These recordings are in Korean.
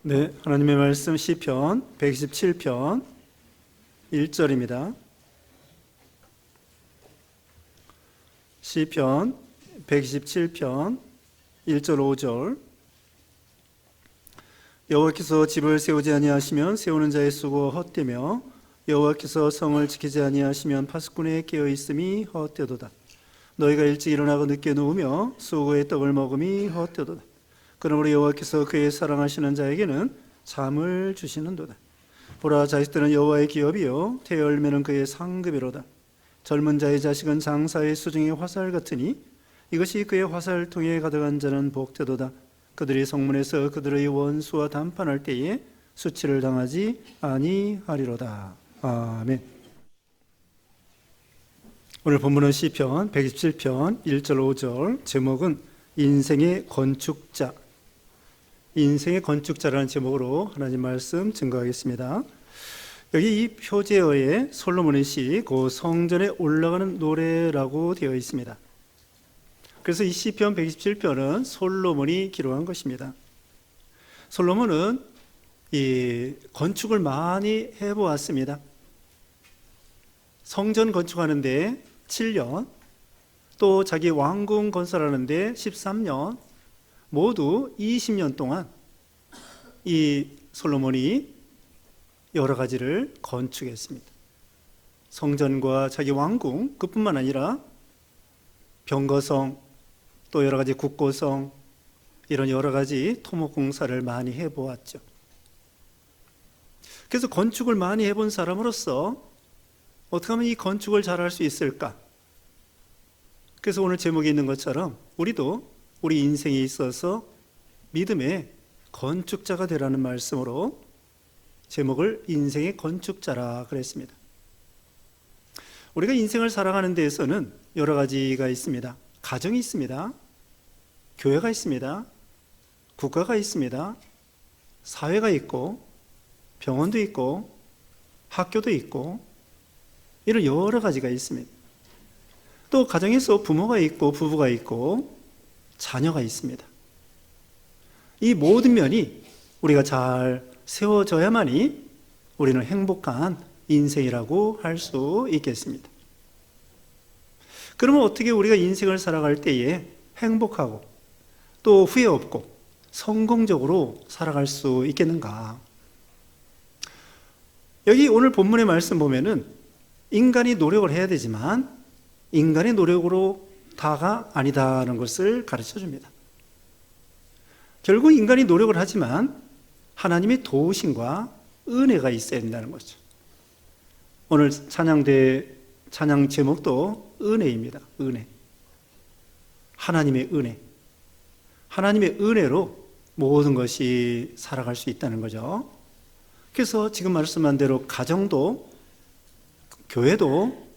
네, 하나님의 말씀 시편 127편 1절입니다. 시편 127편 1절 5절. 여호와께서 집을 세우지 아니하시면 세우는 자의 수고 헛되며 여호와께서 성을 지키지 아니하시면 파수꾼의 깨어 있음이 헛되도다. 너희가 일찍 일어나고 늦게 누우며 수고의 떡을 먹음이 헛되도다. 그러므로 여호와께서 그의 사랑하시는 자에게는 잠을 주시는도다. 보라, 자식들은 여호와의 기업이요 태의 열매는 그의 상급이로다. 젊은 자의 자식은 장사의 수중의 화살 같으니 이것이 그의 화살통에 가득한 자는 복되도다. 그들이 성문에서 그들의 원수와 담판할 때에 수치를 당하지 아니하리로다. 아멘. 오늘 본문은 시편 127편 1절 5절, 제목은 인생의 건축자. 인생의 건축자라는 제목으로 하나님 말씀 증거하겠습니다. 여기 이 표제어에 솔로몬의 시, 그 성전에 올라가는 노래라고 되어 있습니다. 그래서 이 시편 127편은 솔로몬이 기록한 것입니다. 솔로몬은 이 건축을 많이 해보았습니다. 성전 건축하는데 7년, 또 자기 왕궁 건설하는데 13년, 모두 20년 동안 이 솔로몬이 여러 가지를 건축했습니다. 성전과 자기 왕궁, 그뿐만 아니라 병거성, 또 여러 가지 국고성, 이런 여러 가지 토목공사를 많이 해보았죠. 그래서 건축을 많이 해본 사람으로서 어떻게 하면 이 건축을 잘할 수 있을까? 그래서 오늘 제목에 있는 것처럼 우리도 우리 인생에 있어서 믿음의 건축자가 되라는 말씀으로 제목을 인생의 건축자라 그랬습니다. 우리가 인생을 살아가는 데에서는 여러 가지가 있습니다. 가정이 있습니다. 교회가 있습니다. 국가가 있습니다. 사회가 있고 병원도 있고 학교도 있고 이런 여러 가지가 있습니다. 또 가정에서 부모가 있고 부부가 있고 자녀가 있습니다. 이 모든 면이 우리가 잘 세워져야만이 우리는 행복한 인생이라고 할 수 있겠습니다. 그러면 어떻게 우리가 인생을 살아갈 때에 행복하고 또 후회 없고 성공적으로 살아갈 수 있겠는가? 여기 오늘 본문의 말씀 보면은 인간이 노력을 해야 되지만 인간의 노력으로 다가 아니다는 것을 가르쳐 줍니다. 결국 인간이 노력을 하지만 하나님의 도우심과 은혜가 있어야 된다는 거죠. 오늘 찬양 제목도 은혜입니다. 은혜. 하나님의 은혜. 하나님의 은혜로 모든 것이 살아갈 수 있다는 거죠. 그래서 지금 말씀한 대로 가정도, 교회도,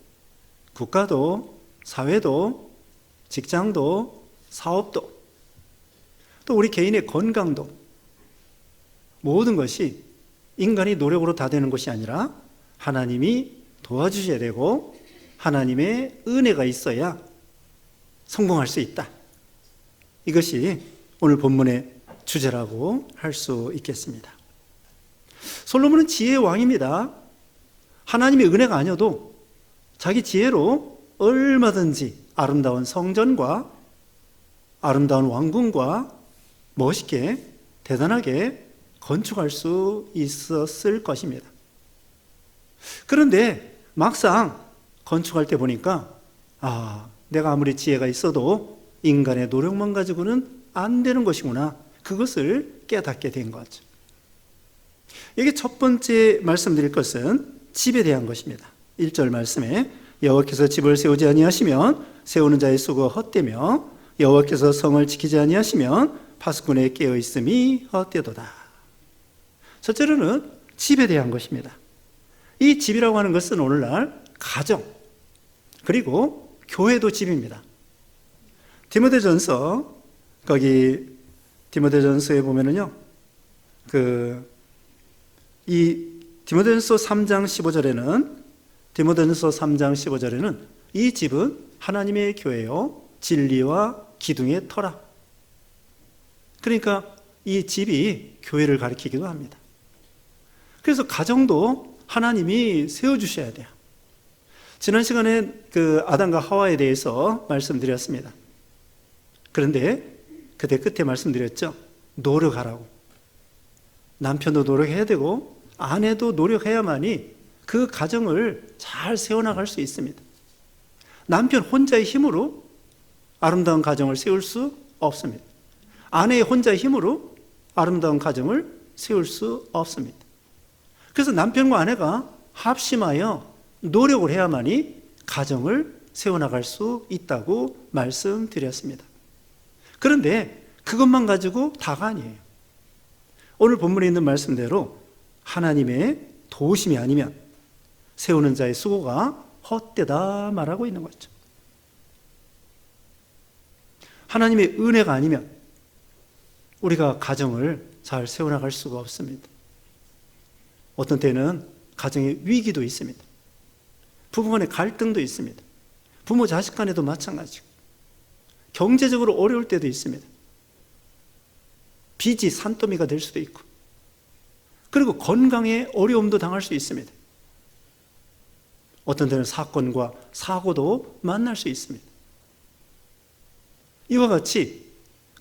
국가도, 사회도, 직장도, 사업도, 또 우리 개인의 건강도, 모든 것이 인간이 노력으로 다 되는 것이 아니라 하나님이 도와주셔야 되고 하나님의 은혜가 있어야 성공할 수 있다. 이것이 오늘 본문의 주제라고 할 수 있겠습니다. 솔로몬은 지혜의 왕입니다. 하나님의 은혜가 아니어도 자기 지혜로 얼마든지 아름다운 성전과 아름다운 왕궁과 멋있게 대단하게 건축할 수 있었을 것입니다. 그런데 막상 건축할 때 보니까 내가 아무리 지혜가 있어도 인간의 노력만 가지고는 안 되는 것이구나, 그것을 깨닫게 된 거죠. 여기 첫 번째 말씀드릴 것은 집에 대한 것입니다. 1절 말씀에 여호와께서 집을 세우지 아니하시면 세우는 자의 수고가 헛되며 여호와께서 성을 지키지 아니하시면 파수꾼의 깨어 있음이 헛되도다. 첫째로는 집에 대한 것입니다. 이 집이라고 하는 것은 오늘날 가정, 그리고 교회도 집입니다. 디모데전서, 거기 디모데전서에 보면은요, 이 디모데전서 3장 15절에는 이 집은 하나님의 교회요 진리와 기둥의 터라. 그러니까 이 집이 교회를 가리키기도 합니다. 그래서 가정도 하나님이 세워주셔야 돼요. 지난 시간에 그 아담과 하와에 대해서 말씀드렸습니다. 그런데 그때 끝에 말씀드렸죠. 노력하라고. 남편도 노력해야 되고 아내도 노력해야만이 그 가정을 잘 세워나갈 수 있습니다. 남편 혼자의 힘으로 아름다운 가정을 세울 수 없습니다. 아내의 혼자의 힘으로 아름다운 가정을 세울 수 없습니다. 그래서 남편과 아내가 합심하여 노력을 해야만이 가정을 세워나갈 수 있다고 말씀드렸습니다. 그런데 그것만 가지고 다가 아니에요. 오늘 본문에 있는 말씀대로 하나님의 도우심이 아니면 세우는 자의 수고가 헛되다 말하고 있는 거죠. 하나님의 은혜가 아니면 우리가 가정을 잘 세워나갈 수가 없습니다. 어떤 때는 가정에 위기도 있습니다. 부부간의 갈등도 있습니다. 부모 자식 간에도 마찬가지고 경제적으로 어려울 때도 있습니다. 빚이 산더미가 될 수도 있고 그리고 건강에 어려움도 당할 수 있습니다. 어떤 때는 사건과 사고도 만날 수 있습니다. 이와 같이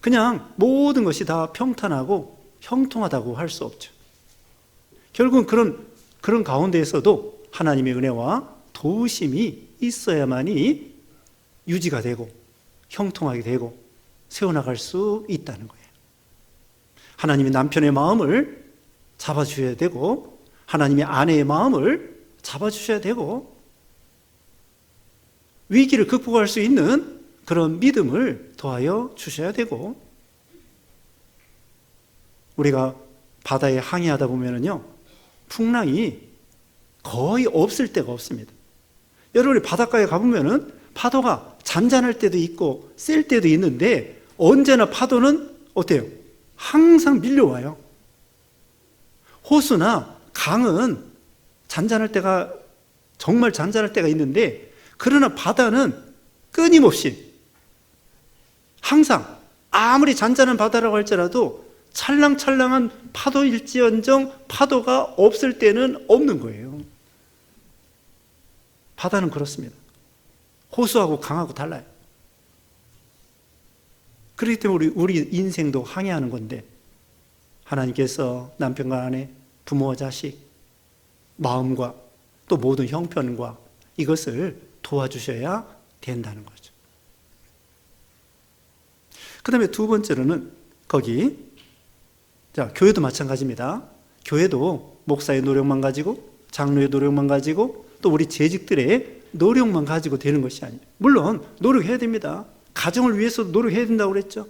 그냥 모든 것이 다 평탄하고 형통하다고 할 수 없죠. 결국은 그런 가운데에서도 하나님의 은혜와 도우심이 있어야만이 유지가 되고 형통하게 되고 세워나갈 수 있다는 거예요. 하나님이 남편의 마음을 잡아주셔야 되고 하나님의 아내의 마음을 잡아주셔야 되고 위기를 극복할 수 있는 그런 믿음을 더하여 주셔야 되고 우리가 바다에 항해하다 보면은요 풍랑이 거의 없을 때가 없습니다. 여러분이 바닷가에 가보면은 파도가 잔잔할 때도 있고 셀 때도 있는데 언제나 파도는 어때요? 항상 밀려와요. 호수나 강은 잔잔할 때가 정말 잔잔할 때가 있는데 그러나 바다는 끊임없이 항상 아무리 잔잔한 바다라고 할지라도 찰랑찰랑한 파도일지언정 파도가 없을 때는 없는 거예요. 바다는 그렇습니다. 호수하고 강하고 달라요. 그렇기 때문에 우리 인생도 항해하는 건데 하나님께서 남편과 아내, 부모와 자식, 마음과 또 모든 형편과 이것을 도와주셔야 된다는 거죠. 그 다음에 두 번째로는 교회도 마찬가지입니다. 교회도 목사의 노력만 가지고 장로의 노력만 가지고 또 우리 재직들의 노력만 가지고 되는 것이 아니에요. 물론 노력해야 됩니다. 가정을 위해서도 노력해야 된다고 그랬죠.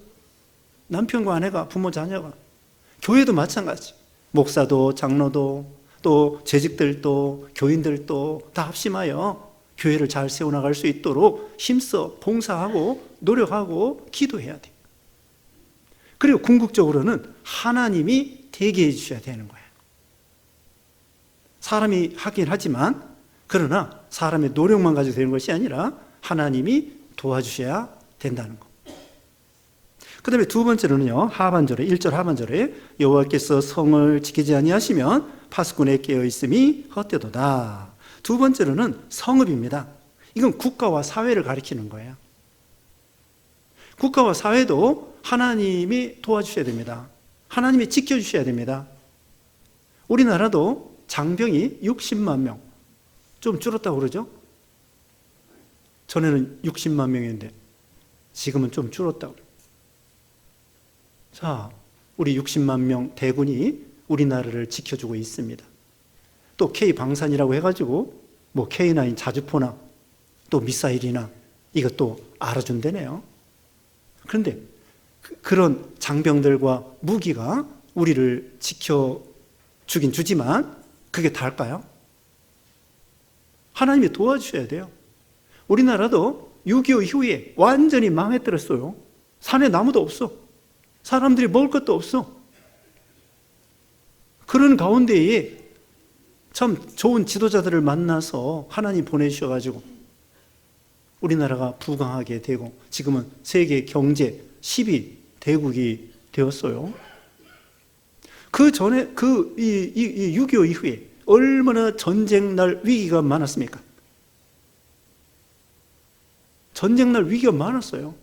남편과 아내가, 부모, 자녀가. 교회도 마찬가지. 목사도 장로도 또 재직들도 교인들도 다 합심하여 교회를 잘 세워나갈 수 있도록 힘써 봉사하고 노력하고 기도해야 돼요. 그리고 궁극적으로는 하나님이 되게 해주셔야 되는 거예요. 사람이 하긴 하지만 그러나 사람의 노력만 가지고 되는 것이 아니라 하나님이 도와주셔야 된다는 것. 그 다음에 두 번째로는요, 하반절에 1절 하반절에 여호와께서 성을 지키지 아니하시면 파수꾼의 깨어있음이 헛되도다. 두 번째로는 성읍입니다. 이건 국가와 사회를 가리키는 거예요. 국가와 사회도 하나님이 도와주셔야 됩니다. 하나님이 지켜주셔야 됩니다. 우리나라도 장병이 60만 명, 좀 줄었다고 그러죠? 전에는 60만 명이었는데 지금은 좀 줄었다고. 자, 우리 60만 명 대군이 우리나라를 지켜주고 있습니다. 또 K방산이라고 해가지고 뭐 K9 자주포나 또 미사일이나 이것도 알아준다네요. 그런데 그런 장병들과 무기가 우리를 지켜주긴 주지만 그게 다일까요? 하나님이 도와주셔야 돼요. 우리나라도 6.25 이후에 완전히 망해뜨렸어요. 산에 나무도 없어. 사람들이 먹을 것도 없어. 그런 가운데에 참 좋은 지도자들을 만나서 하나님 보내주셔가지고 우리나라가 부강하게 되고 지금은 세계 경제 10위 대국이 되었어요. 그 전에 이 6.25 이후에 얼마나 전쟁 날 위기가 많았습니까? 전쟁 날 위기가 많았어요.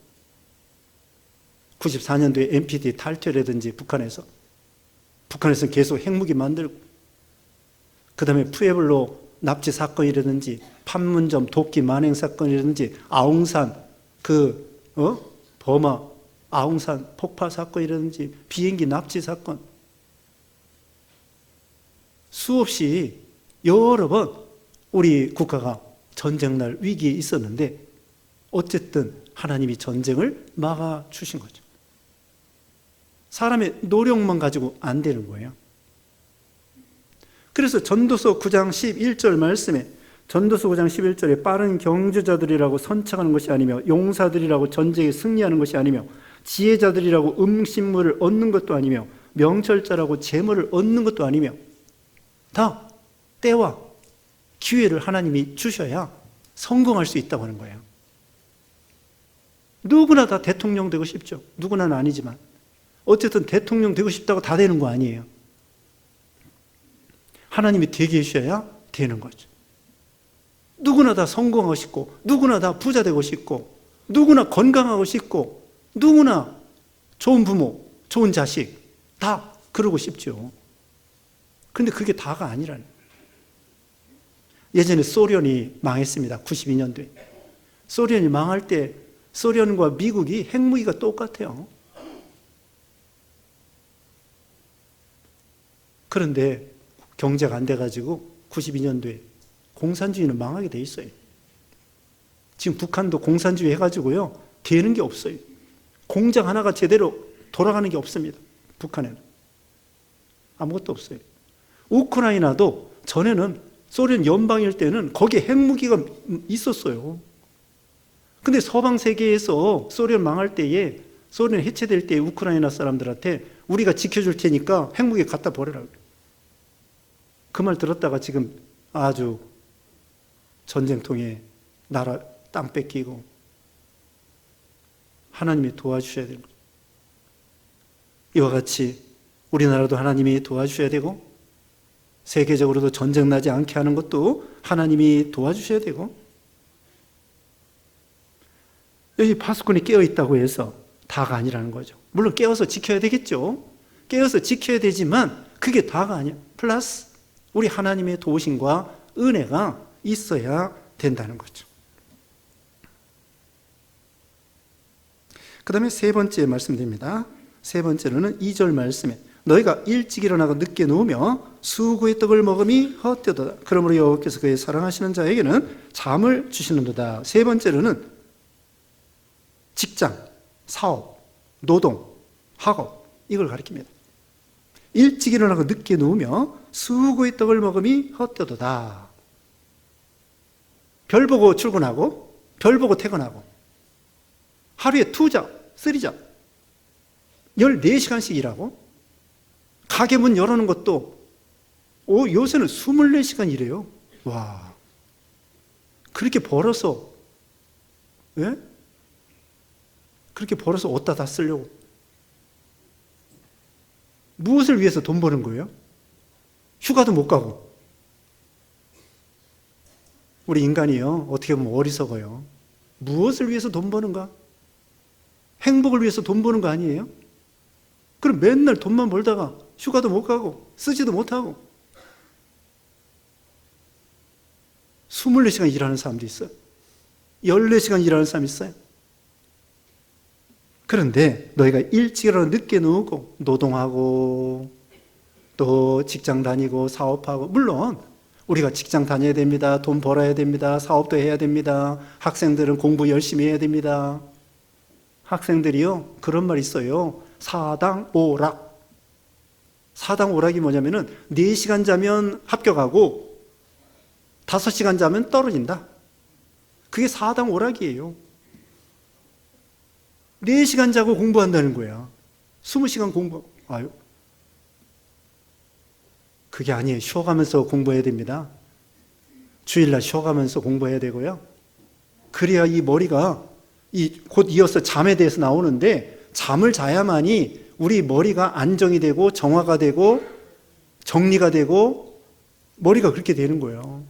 94년도에 NPT 탈퇴라든지 북한에서는 계속 핵무기 만들고, 그 다음에 푸에블로 납치 사건이라든지 판문점 도끼 만행 사건이라든지 아웅산 버마 아웅산 폭파 사건이라든지 비행기 납치 사건, 수없이 여러 번 우리 국가가 전쟁 날 위기에 있었는데 어쨌든 하나님이 전쟁을 막아주신 거죠. 사람의 노력만 가지고 안 되는 거예요. 그래서 전도서 9장 11절 말씀에, 전도서 9장 11절에 빠른 경주자들이라고 선창하는 것이 아니며 용사들이라고 전쟁에 승리하는 것이 아니며 지혜자들이라고 음식물을 얻는 것도 아니며 명철자라고 재물을 얻는 것도 아니며, 다 때와 기회를 하나님이 주셔야 성공할 수 있다고 하는 거예요. 누구나 다 대통령 되고 싶죠. 누구나는 아니지만 어쨌든 대통령 되고 싶다고 다 되는 거 아니에요. 하나님이 되게 해주셔야 되는 거죠. 누구나 다 성공하고 싶고, 누구나 다 부자 되고 싶고, 누구나 건강하고 싶고, 누구나 좋은 부모, 좋은 자식 다 그러고 싶죠. 그런데 그게 다가 아니라는 거예요. 예전에 소련이 망했습니다. 92년도에. 소련이 망할 때 소련과 미국이 핵무기가 똑같아요. 그런데 경제가 안 돼가지고 92년도에 공산주의는 망하게 돼 있어요. 지금 북한도 공산주의 해가지고요, 되는 게 없어요. 공장 하나가 제대로 돌아가는 게 없습니다. 북한에는 아무것도 없어요. 우크라이나도 전에는 소련 연방일 때는 거기에 핵무기가 있었어요. 근데 서방 세계에서 소련 망할 때에, 소련 해체될 때에 우크라이나 사람들한테 우리가 지켜줄 테니까 핵무기 갖다 버려라고. 그 말 들었다가 지금 아주 전쟁통에 나라 땅 뺏기고, 하나님이 도와주셔야 되는 거예요. 이와 같이 우리나라도 하나님이 도와주셔야 되고, 세계적으로도 전쟁 나지 않게 하는 것도 하나님이 도와주셔야 되고, 여기 파수꾼이 깨어있다고 해서 다가 아니라는 거죠. 물론 깨어서 지켜야 되겠죠. 깨어서 지켜야 되지만 그게 다가 아니야. 플러스 우리 하나님의 도우심과 은혜가 있어야 된다는 거죠. 그 다음에 세 번째 말씀드립니다. 세 번째로는 2절 말씀에, 너희가 일찍 일어나고 늦게 누우며 수고의 떡을 먹음이 헛되도다. 그러므로 여호와께서 그의 사랑하시는 자에게는 잠을 주시는도다. 세 번째로는 직장, 사업, 노동, 학업, 이걸 가리킵니다. 일찍 일어나고 늦게 누우며 수고의 떡을 먹음이 헛되도다. 별 보고 출근하고 별 보고 퇴근하고 하루에 2잡, 3잡 14시간씩 일하고, 가게 문 열어놓은 것도 요새는 24시간 일해요. 와, 그렇게 벌어서, 예? 그렇게 벌어서 어디다 다 쓰려고. 무엇을 위해서 돈 버는 거예요? 휴가도 못 가고. 우리 인간이요, 어떻게 보면 어리석어요. 무엇을 위해서 돈 버는가? 행복을 위해서 돈 버는 거 아니에요? 그럼 맨날 돈만 벌다가 휴가도 못 가고 쓰지도 못하고 24시간 일하는 사람도 있어요. 14시간 일하는 사람이 있어요. 그런데 너희가 일찍 일어나 늦게 누우고 노동하고 또 직장 다니고 사업하고, 물론 우리가 직장 다녀야 됩니다. 돈 벌어야 됩니다. 사업도 해야 됩니다. 학생들은 공부 열심히 해야 됩니다. 학생들이요, 그런 말 있어요. 사당오락. 사당오락이 뭐냐면은 4시간 자면 합격하고 5시간 자면 떨어진다. 그게 사당오락이에요. 4시간 자고 공부한다는 거야. 20시간 공부. 아유, 그게 아니에요. 쉬어가면서 공부해야 됩니다. 주일날 쉬어가면서 공부해야 되고요. 그래야 이 머리가 곧 이어서 잠에 대해서 나오는데, 잠을 자야만이 우리 머리가 안정이 되고 정화가 되고 정리가 되고 머리가 그렇게 되는 거예요.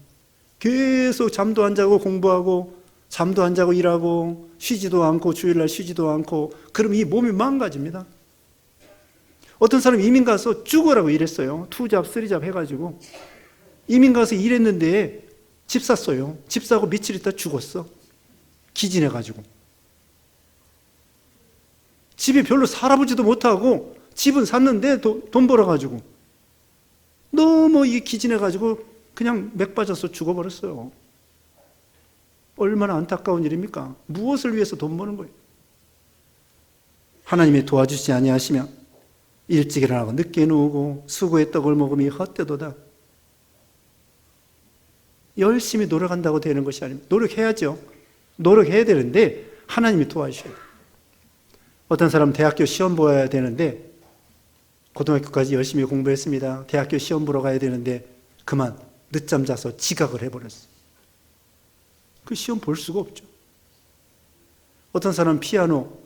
계속 잠도 안 자고 공부하고 잠도 안 자고 일하고 쉬지도 않고 주일날 쉬지도 않고 그럼 이 몸이 망가집니다. 어떤 사람 이민 가서 죽으라고 일했어요. 2잡, 3잡 해가지고 이민 가서 일했는데 집 샀어요. 집 사고 며칠 있다 죽었어. 기진해가지고. 집에 별로 살아보지도 못하고 집은 샀는데 돈 벌어가지고 너무 이게 기진해가지고 그냥 맥 빠져서 죽어버렸어요. 얼마나 안타까운 일입니까? 무엇을 위해서 돈 버는 거예요? 하나님이 도와주시지 아니하시면 일찍 일어나고 늦게 누우고 수고의 떡을 먹음이 헛되도다. 열심히 노력한다고 되는 것이 아닙니다. 노력해야죠. 노력해야 되는데 하나님이 도와주셔야 돼요. 어떤 사람은 대학교 시험 보아야 되는데 고등학교까지 열심히 공부했습니다. 대학교 시험 보러 가야 되는데 그만 늦잠 자서 지각을 해버렸어요. 그 시험 볼 수가 없죠. 어떤 사람은 피아노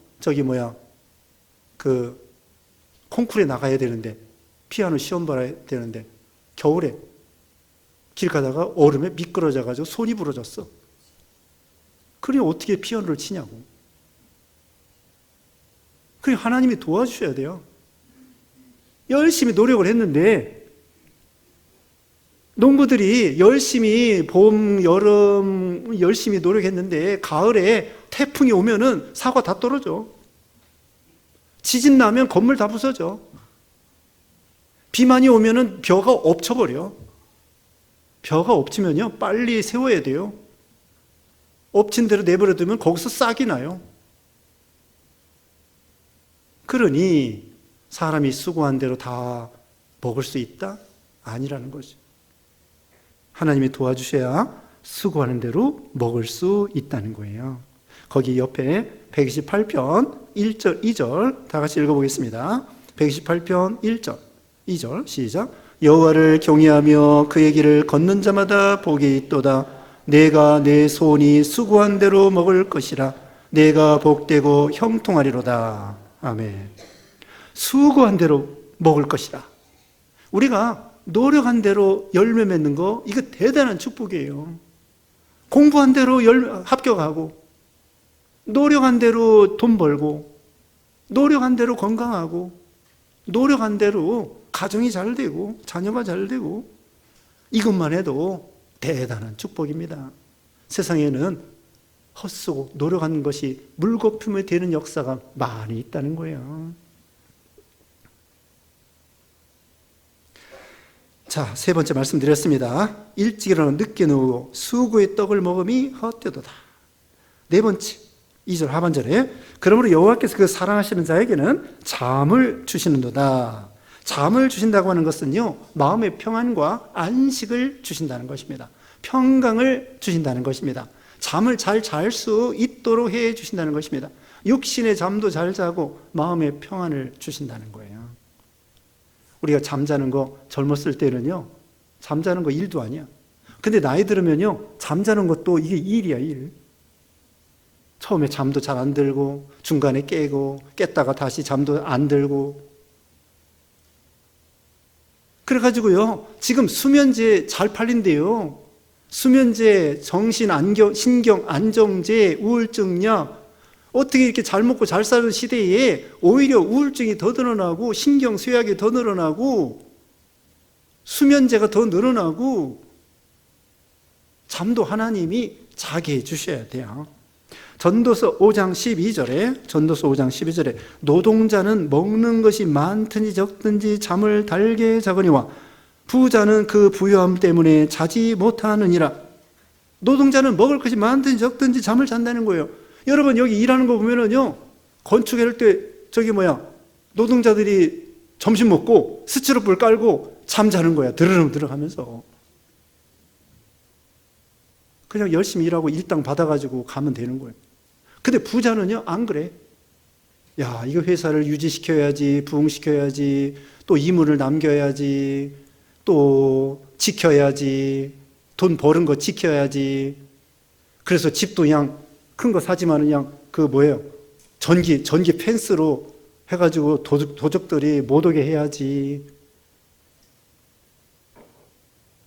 콩쿠르에 나가야 되는데 피아노 시험 봐야 되는데 겨울에 길 가다가 얼음에 미끄러져 가지고 손이 부러졌어. 그래 어떻게 피아노를 치냐고. 그래 하나님이 도와주셔야 돼요. 열심히 노력을 했는데 농부들이 열심히 봄, 여름 열심히 노력했는데 가을에 태풍이 오면은 사과 다 떨어져. 지진 나면 건물 다 부서져. 비 많이 오면은 벼가 엎쳐버려. 벼가 엎치면요 빨리 세워야 돼요. 엎친 대로 내버려두면 거기서 싹이 나요. 그러니 사람이 수고한 대로 다 먹을 수 있다? 아니라는 거죠. 하나님이 도와주셔야 수고하는 대로 먹을 수 있다는 거예요. 거기 옆에 128편 1절 2절 다 같이 읽어보겠습니다. 128편 1절 2절 시작. 여호와를 경외하며 그의 길을 걷는 자마다 복이 있도다. 내가 내 손이 수고한 대로 먹을 것이라. 내가 복되고 형통하리로다. 아멘. 수고한 대로 먹을 것이라. 우리가 노력한 대로 열매 맺는 거 이거 대단한 축복이에요. 공부한 대로 합격하고 노력한 대로 돈 벌고 노력한 대로 건강하고 노력한 대로 가정이 잘 되고 자녀가 잘 되고 이것만 해도 대단한 축복입니다. 세상에는 헛수고 노력하는 것이 물거품이 되는 역사가 많이 있다는 거예요. 자, 세 번째 말씀드렸습니다. 일찍 일어나 늦게 누우고 수고의 떡을 먹음이 헛되도다. 네 번째 2절 하반절에 그러므로 여호와께서 그 사랑하시는 자에게는 잠을 주시는도다. 잠을 주신다고 하는 것은요 마음의 평안과 안식을 주신다는 것입니다. 평강을 주신다는 것입니다. 잠을 잘 잘 수 있도록 해 주신다는 것입니다. 육신의 잠도 잘 자고 마음의 평안을 주신다는 거예요. 우리가 잠자는 거 젊었을 때는요 잠자는 거 일도 아니야. 근데 나이 들으면요 잠자는 것도 이게 일이야. 일. 처음에 잠도 잘 안 들고 중간에 깨고 깼다가 다시 잠도 안 들고 그래가지고요 지금 수면제 잘 팔린대요. 수면제, 신경 안정제, 우울증약 어떻게 이렇게 잘 먹고 잘 사는 시대에 오히려 우울증이 더 늘어나고 신경 쇠약이 더 늘어나고 수면제가 더 늘어나고 잠도 하나님이 자게 해주셔야 돼요. 전도서 5장 12절에 노동자는 먹는 것이 많든지 적든지 잠을 달게 자거니와 부자는 그 부유함 때문에 자지 못하느니라. 노동자는 먹을 것이 많든지 적든지 잠을 잔다는 거예요. 여러분 여기 일하는 거 보면은요 건축할 때 노동자들이 점심 먹고 스티로폴 깔고 잠자는 거야. 드르륵 들어가면서 그냥 열심히 일하고 일당 받아가지고 가면 되는 거예요. 근데 부자는요 안 그래. 야 이거 회사를 유지시켜야지, 부흥시켜야지, 또 이문을 남겨야지, 또 지켜야지, 돈 버는 거 지켜야지. 그래서 집도 그냥 큰 거 사지만은 그냥 전기 펜스로 해가지고 도적들이 못 오게 해야지.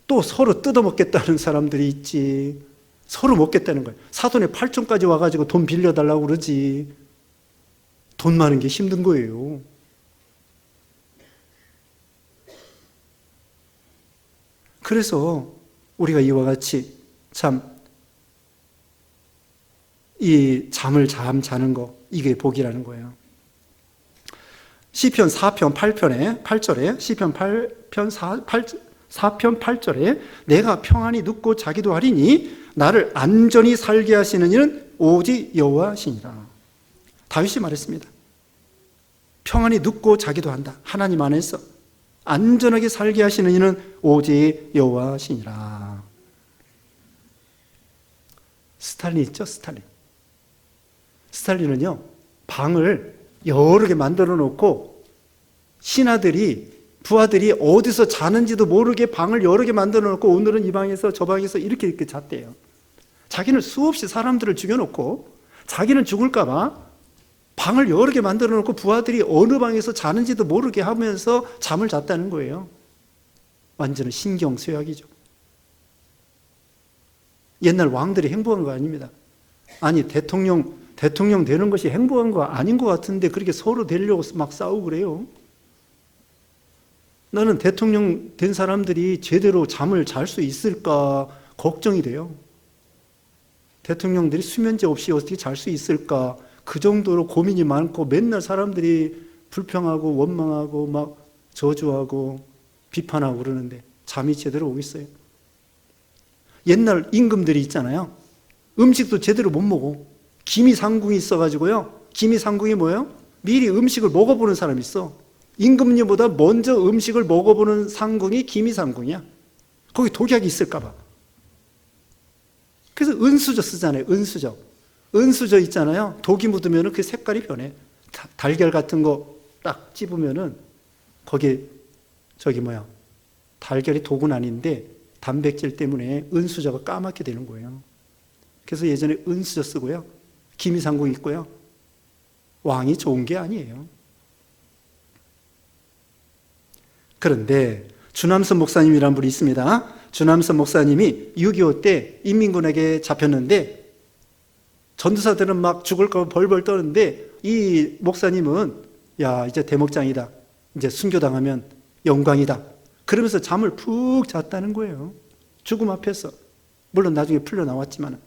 또 서로 뜯어먹겠다는 사람들이 있지. 서로 먹겠다는 거예요. 사돈의 팔촌까지 와가지고 돈 빌려달라고 그러지. 돈 많은 게 힘든 거예요. 그래서 우리가 이와 같이 참 이 잠을 자는 거, 이게 복이라는 거예요. 시편 4편 8절에 시편 4편 8절에 내가 평안히 눕고 자기도 하리니 나를 안전히 살게 하시는 이는 오직 여호와시니라. 다윗이 말했습니다. 평안히 눕고 자기도 한다. 하나님 안에서 안전하게 살게 하시는 이는 오직 여호와시니라. 스탈린 있죠? 스탈린은요, 방을 여러 개 만들어 놓고 신하들이, 부하들이 어디서 자는지도 모르게 방을 여러 개 만들어 놓고 오늘은 이 방에서 저 방에서 이렇게 잤대요. 자기는 수없이 사람들을 죽여놓고 자기는 죽을까봐 방을 여러 개 만들어 놓고 부하들이 어느 방에서 자는지도 모르게 하면서 잠을 잤다는 거예요. 완전히 신경쇠약이죠. 옛날 왕들이 행복한 거 아닙니다. 아니 대통령 되는 것이 행복한 거 아닌 것 같은데 그렇게 서로 되려고 막 싸우고 그래요. 나는 대통령 된 사람들이 제대로 잠을 잘 수 있을까 걱정이 돼요. 대통령들이 수면제 없이 어떻게 잘 수 있을까 그 정도로 고민이 많고 맨날 사람들이 불평하고 원망하고 막 저주하고 비판하고 그러는데 잠이 제대로 오겠어요? 옛날 임금들이 있잖아요. 음식도 제대로 못 먹어. 기미상궁이 있어가지고요. 기미상궁이 뭐예요? 미리 음식을 먹어보는 사람이 있어. 임금님보다 먼저 음식을 먹어보는 상궁이 기미상궁이야. 거기 독약이 있을까봐. 그래서 은수저 쓰잖아요. 은수저 있잖아요. 독이 묻으면 그 색깔이 변해. 달걀 같은 거 딱 찝으면은 거기에 달걀이 독은 아닌데 단백질 때문에 은수저가 까맣게 되는 거예요. 그래서 예전에 은수저 쓰고요. 기미상궁 있고요. 왕이 좋은 게 아니에요. 그런데 주남선 목사님이라는 분이 있습니다. 주남선 목사님이 6.25 때 인민군에게 잡혔는데 전도사들은 막 죽을까 봐 벌벌 떠는데 이 목사님은 야 이제 대목장이다. 이제 순교당하면 영광이다. 그러면서 잠을 푹 잤다는 거예요. 죽음 앞에서. 물론 나중에 풀려 나왔지만.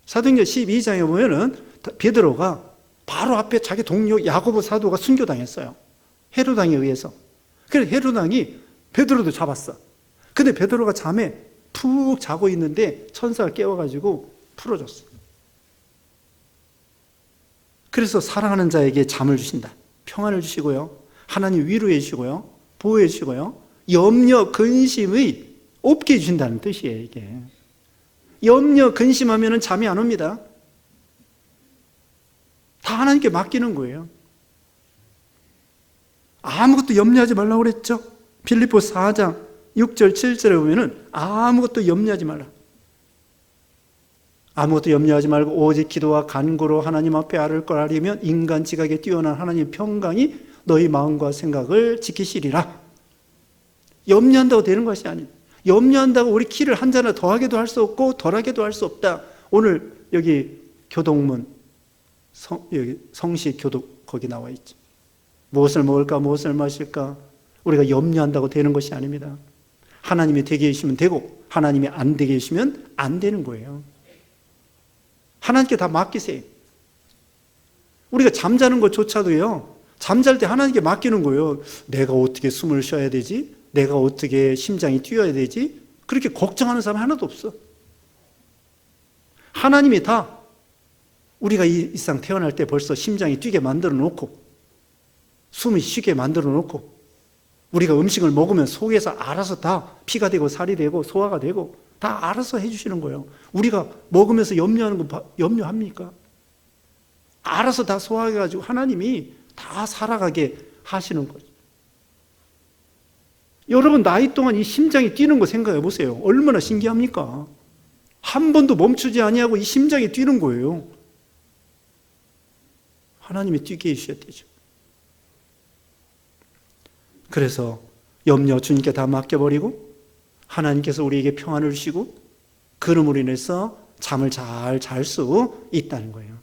사도행전 12장에 보면은 베드로가 바로 앞에 자기 동료 야고보 사도가 순교당했어요. 헤로당에 의해서. 그래서 헤로당이 베드로도 잡았어. 근데 베드로가 잠에 푹 자고 있는데 천사가 깨워가지고 풀어줬어. 그래서 사랑하는 자에게 잠을 주신다. 평안을 주시고요. 하나님 위로해 주시고요. 보호해 주시고요. 염려, 근심의 없게 해주신다는 뜻이에요, 이게. 염려, 근심하면 잠이 안 옵니다. 다 하나님께 맡기는 거예요. 아무것도 염려하지 말라고 그랬죠? 빌립보서 4장 6절, 7절에 보면은 아무것도 염려하지 말라. 아무것도 염려하지 말고 오직 기도와 간구로 하나님 앞에 아를 걸 아리면 인간 지각에 뛰어난 하나님의 평강이 너희 마음과 생각을 지키시리라. 염려한다고 되는 것이 아니다. 염려한다고 우리 키를 한 잔을 더하게도 할 수 없고 덜하게도 할 수 없다. 오늘 여기 교동문 여기 성시 교독 거기 나와 있죠. 무엇을 먹을까 무엇을 마실까 우리가 염려한다고 되는 것이 아닙니다. 하나님이 되게 해주시면 되고 하나님이 안 되게 해주시면 안 되는 거예요. 하나님께 다 맡기세요. 우리가 잠자는 것조차도요. 잠잘 때 하나님께 맡기는 거예요. 내가 어떻게 숨을 쉬어야 되지? 내가 어떻게 심장이 뛰어야 되지? 그렇게 걱정하는 사람 하나도 없어. 하나님이 다 우리가 이 세상 태어날 때 벌써 심장이 뛰게 만들어 놓고 숨이 쉬게 만들어 놓고 우리가 음식을 먹으면 속에서 알아서 다 피가 되고 살이 되고 소화가 되고 다 알아서 해주시는 거예요. 우리가 먹으면서 염려하는 거 염려합니까? 알아서 다 소화해가지고 하나님이 다 살아가게 하시는 거죠. 여러분 나이 동안 이 심장이 뛰는 거 생각해 보세요. 얼마나 신기합니까? 한 번도 멈추지 아니하고 이 심장이 뛰는 거예요. 하나님이 뛰게 해주셔야 되죠. 그래서 염려 주님께 다 맡겨버리고 하나님께서 우리에게 평안을 주시고 그름으로 인해서 잠을 잘 잘 수 있다는 거예요.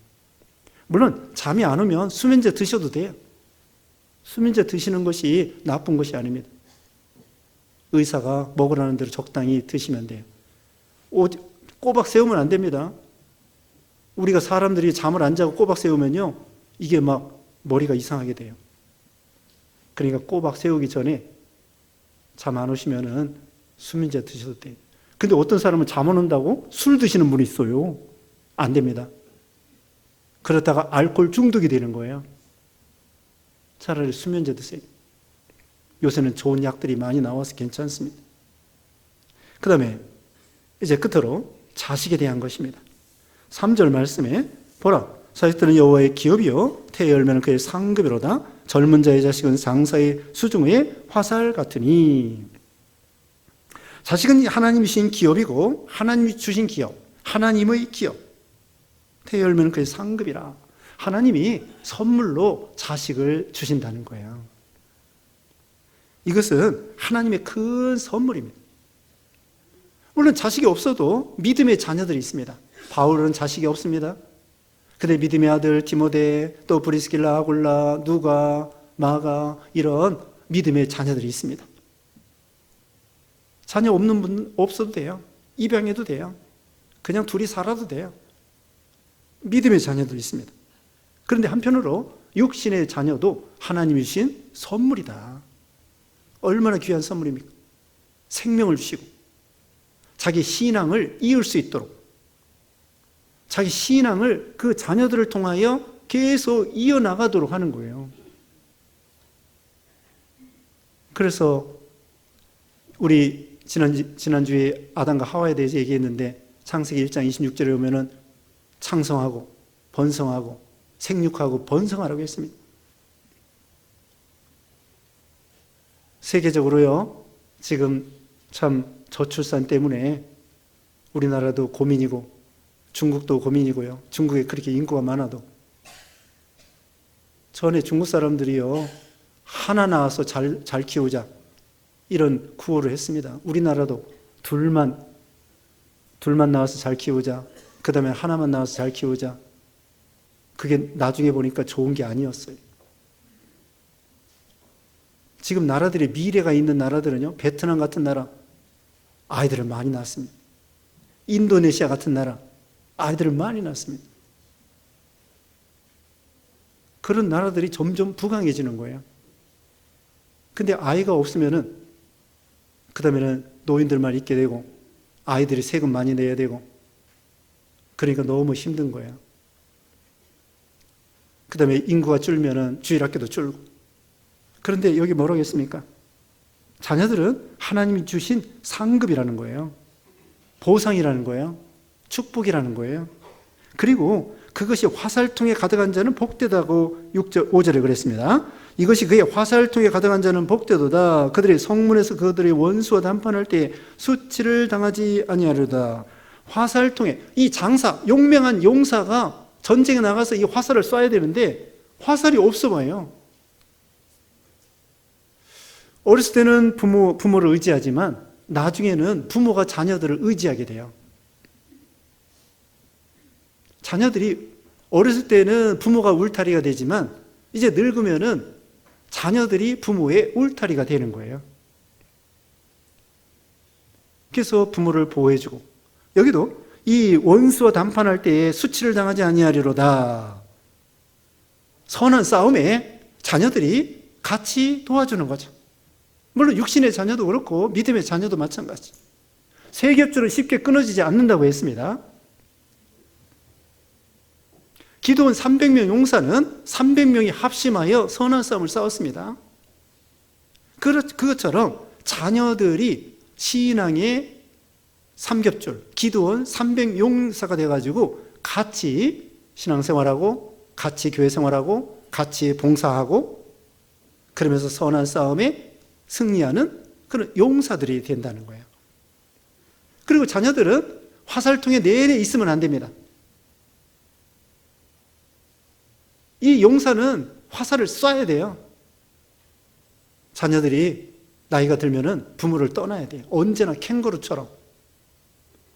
물론 잠이 안 오면 수면제 드셔도 돼요. 수면제 드시는 것이 나쁜 것이 아닙니다. 의사가 먹으라는 대로 적당히 드시면 돼요. 꼬박 세우면 안 됩니다. 우리가 사람들이 잠을 안 자고 꼬박 세우면요, 이게 막 머리가 이상하게 돼요. 그러니까 꼬박 세우기 전에 잠 안 오시면은 수면제 드셔도 돼요. 근데 어떤 사람은 잠 안 온다고 술 드시는 분이 있어요. 안 됩니다. 그러다가 알코올 중독이 되는 거예요. 차라리 수면제 드세요. 요새는 좋은 약들이 많이 나와서 괜찮습니다. 그 다음에 이제 끝으로 자식에 대한 것입니다. 3절 말씀에 보라, 자식들은 여호와의 기업이요 태의 열매는 그의 상급이로다. 젊은 자의 자식은 장사의 수중의 화살 같으니. 자식은 하나님이 주신 기업이고 하나님이 주신 기업, 하나님의 기업. 태의 열매는 그의 상급이라. 하나님이 선물로 자식을 주신다는 거예요. 이것은 하나님의 큰 선물입니다. 물론 자식이 없어도 믿음의 자녀들이 있습니다. 바울은 자식이 없습니다. 그런데 믿음의 아들 디모데, 또 브리스길라, 아굴라, 누가, 마가, 이런 믿음의 자녀들이 있습니다. 자녀 없는 분 없어도 돼요. 입양해도 돼요. 그냥 둘이 살아도 돼요. 믿음의 자녀들이 있습니다. 그런데 한편으로 육신의 자녀도 하나님이 주신 선물이다. 얼마나 귀한 선물입니까? 생명을 주시고 자기 신앙을 이을 수 있도록 자기 신앙을 그 자녀들을 통하여 계속 이어나가도록 하는 거예요. 그래서 우리 지난주에 아담과 하와에 대해서 얘기했는데 창세기 1장 26절에 보면은 창성하고 번성하고 생육하고 번성하라고 했습니다. 세계적으로요, 지금 참 저출산 때문에 우리나라도 고민이고 중국도 고민이고요. 중국에 그렇게 인구가 많아도 전에 중국 사람들이요, 하나 낳아서 잘 키우자 이런 구호를 했습니다. 우리나라도 둘만 낳아서 잘 키우자, 그 다음에 하나만 낳아서 잘 키우자. 그게 나중에 보니까 좋은 게 아니었어요. 지금 나라들이 미래가 있는 나라들은요, 베트남 같은 나라 아이들을 많이 낳습니다. 인도네시아 같은 나라 아이들을 많이 낳습니다. 그런 나라들이 점점 부강해지는 거예요. 근데 아이가 없으면은 그 다음에는 노인들만 있게 되고 아이들이 세금 많이 내야 되고 그러니까 너무 힘든 거예요. 그 다음에 인구가 줄면은 주일학교도 줄고. 그런데 여기 뭐라고 했습니까? 자녀들은 하나님이 주신 상급이라는 거예요. 보상이라는 거예요. 축복이라는 거예요. 그리고 그것이 화살통에 가득한 자는 복되다고 5절에 그랬습니다. 이것이 그의 화살통에 가득한 자는 복되도다. 그들이 성문에서 그들의 원수와 담판할 때 수치를 당하지 아니하리로다. 화살통에, 이 장사, 용맹한 용사가 전쟁에 나가서 이 화살을 쏴야 되는데 화살이 없어 봐요. 어렸을 때는 부모를 의지하지만 나중에는 부모가 자녀들을 의지하게 돼요. 자녀들이 어렸을 때는 부모가 울타리가 되지만 이제 늙으면은 자녀들이 부모의 울타리가 되는 거예요. 그래서 부모를 보호해주고, 여기도 이 원수와 담판할 때에 수치를 당하지 아니하리로다. 선한 싸움에 자녀들이 같이 도와주는 거죠. 물론 육신의 자녀도 그렇고 믿음의 자녀도 마찬가지. 세 겹줄은 쉽게 끊어지지 않는다고 했습니다. 기드온 300명 용사는 300명이 합심하여 선한 싸움을 싸웠습니다. 그것처럼 자녀들이 신앙의 삼겹줄, 기드온 300용사가 돼가지고 같이 신앙생활하고 같이 교회생활하고 같이 봉사하고 그러면서 선한 싸움에 승리하는 그런 용사들이 된다는 거예요. 그리고 자녀들은 화살통에 내내 있으면 안 됩니다. 이 용사는 화살을 쏴야 돼요. 자녀들이 나이가 들면은 부모를 떠나야 돼요. 언제나 캥거루처럼.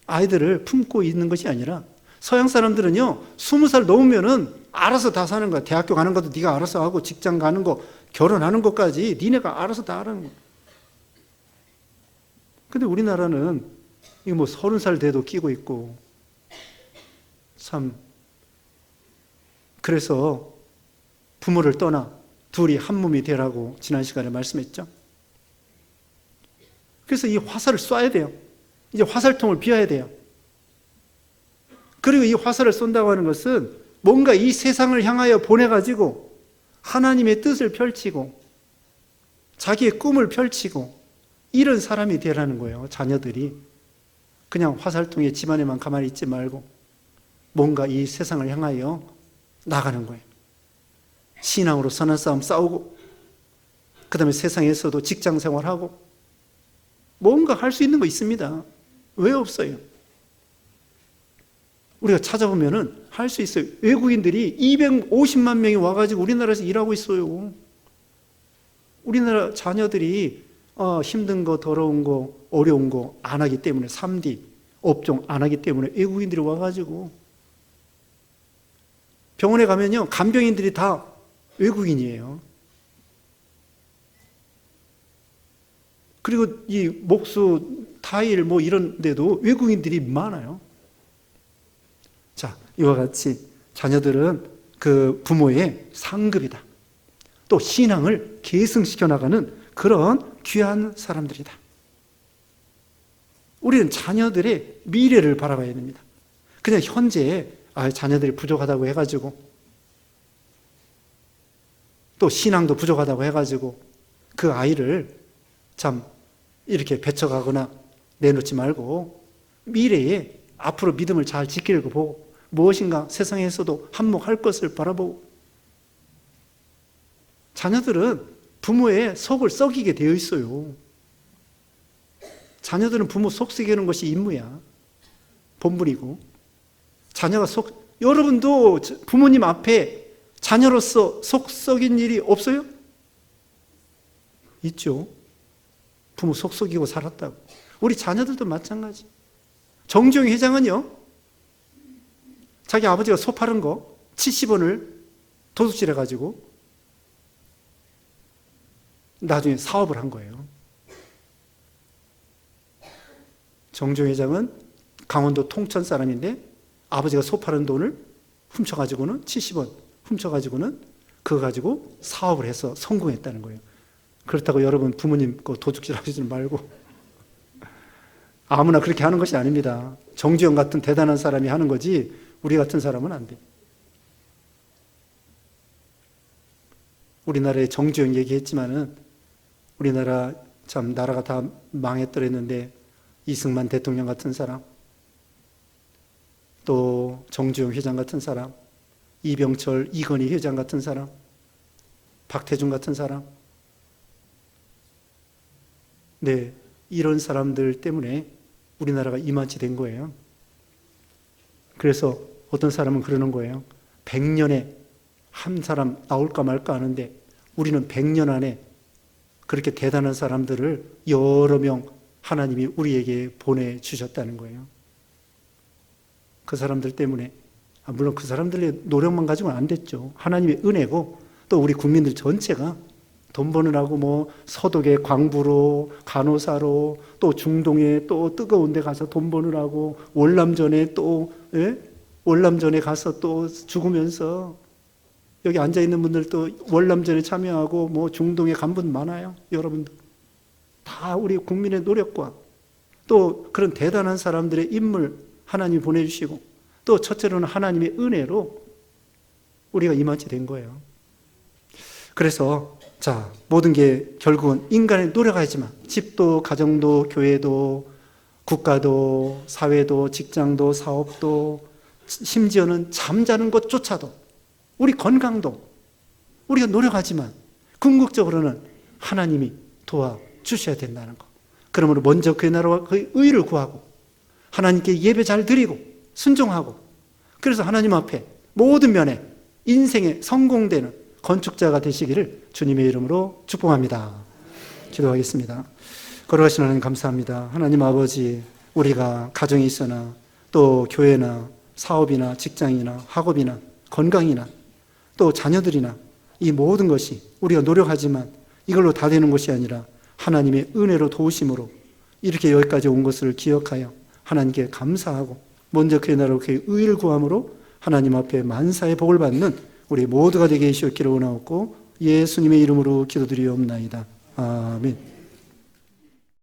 아이들을 품고 있는 것이 아니라, 서양 사람들은요 20살 넘으면은 알아서 다 사는 거야. 대학교 가는 것도 네가 알아서 하고, 직장 가는 거, 결혼하는 것까지 니네가 알아서 다 하는 거야. 근데 우리나라는 이거 뭐 30살 돼도 끼고 있고, 참. 그래서 부모를 떠나 둘이 한 몸이 되라고 지난 시간에 말씀했죠. 그래서 이 화살을 쏴야 돼요. 이제 화살통을 비워야 돼요. 그리고 이 화살을 쏜다고 하는 것은 뭔가 이 세상을 향하여 보내가지고 하나님의 뜻을 펼치고 자기의 꿈을 펼치고 이런 사람이 되라는 거예요. 자녀들이 그냥 화살통에 집안에만 가만히 있지 말고 뭔가 이 세상을 향하여 나가는 거예요. 신앙으로 선한 싸움 싸우고, 그 다음에 세상에서도 직장 생활하고, 뭔가 할 수 있는 거 있습니다. 왜 없어요? 우리가 찾아보면은 할 수 있어요. 외국인들이 250만 명이 와가지고 우리나라에서 일하고 있어요. 우리나라 자녀들이 힘든 거, 더러운 거, 어려운 거 안 하기 때문에, 3D 업종 안 하기 때문에 외국인들이 와가지고, 병원에 가면요 간병인들이 다 외국인이에요. 그리고 이 목수, 타일 뭐 이런 데도 외국인들이 많아요. 자, 이와 같이 자녀들은 그 부모의 상급이다. 또 신앙을 계승시켜 나가는 그런 귀한 사람들이다. 우리는 자녀들의 미래를 바라봐야 됩니다. 그냥 현재 자녀들이 부족하다고 해가지고, 또 신앙도 부족하다고 해가지고 그 아이를 참 이렇게 배척하거나 내놓지 말고, 미래에 앞으로 믿음을 잘 지키려고 보고, 무엇인가 세상에서도 한몫할 것을 바라보고. 자녀들은 부모의 속을 썩이게 되어 있어요. 자녀들은 부모 속 썩이는 것이 임무야. 본분이고. 자녀가 여러분도 부모님 앞에 자녀로서 속 썩인 일이 없어요? 있죠. 부모 속 썩이고 살았다고. 우리 자녀들도 마찬가지. 정주영 회장은요, 자기 아버지가 소 파는 거 70원을 도둑질해가지고 나중에 사업을 한 거예요. 정주영 회장은 강원도 통천 사람인데 아버지가 소 파는 돈을 훔쳐가지고는 70원 훔쳐가지고는 그거 가지고 사업을 해서 성공했다는 거예요. 그렇다고 여러분 부모님 거 도둑질 하시지 말고, 아무나 그렇게 하는 것이 아닙니다. 정주영 같은 대단한 사람이 하는 거지 우리 같은 사람은 안 돼. 우리나라에 정주영 얘기했지만은 우리나라 참 나라가 다 망했더랬는데, 이승만 대통령 같은 사람, 또 정주영 회장 같은 사람, 이병철, 이건희 회장 같은 사람, 박태준 같은 사람, 네, 이런 사람들 때문에 우리나라가 이만치 된 거예요. 그래서 어떤 사람은 그러는 거예요. 100년에 한 사람 나올까 말까 하는데 우리는 100년 안에 그렇게 대단한 사람들을 여러 명 하나님이 우리에게 보내주셨다는 거예요. 그 사람들 때문에, 물론 그 사람들의 노력만 가지고는 안 됐죠. 하나님의 은혜고, 또 우리 국민들 전체가 돈 버느라고 뭐 서독에 광부로, 간호사로, 또 중동에 또 뜨거운 데 가서 돈 버느라고, 월남전에 또, 월남전에 가서 또 죽으면서, 여기 앉아있는 분들도 월남전에 참여하고 뭐 중동에 간 분 많아요. 여러분들. 다 우리 국민의 노력과 또 그런 대단한 사람들의 인물 하나님이 보내주시고, 또 첫째로는 하나님의 은혜로 우리가 이만치 된 거예요. 그래서 자, 모든 게 결국은 인간의 노력하지만, 집도 가정도 교회도 국가도 사회도 직장도 사업도, 심지어는 잠자는 것조차도, 우리 건강도 우리가 노력하지만 궁극적으로는 하나님이 도와주셔야 된다는 것. 그러므로 먼저 그의 나라와 그의 의를 구하고 하나님께 예배 잘 드리고 순종하고, 그래서 하나님 앞에 모든 면에 인생의 성공되는 건축자가 되시기를 주님의 이름으로 축복합니다. 기도하겠습니다. 걸어가시는 하나님 감사합니다. 하나님 아버지, 우리가 가정에 있으나 또 교회나 사업이나 직장이나 학업이나 건강이나 또 자녀들이나 이 모든 것이 우리가 노력하지만 이걸로 다 되는 것이 아니라 하나님의 은혜로 도우심으로 이렇게 여기까지 온 것을 기억하여 하나님께 감사하고 먼저 그의 나라로 그의 의를 구함으로 하나님 앞에 만사의 복을 받는 우리 모두가 되게 해주시기를 원하옵고 예수님의 이름으로 기도드리옵나이다. 아멘.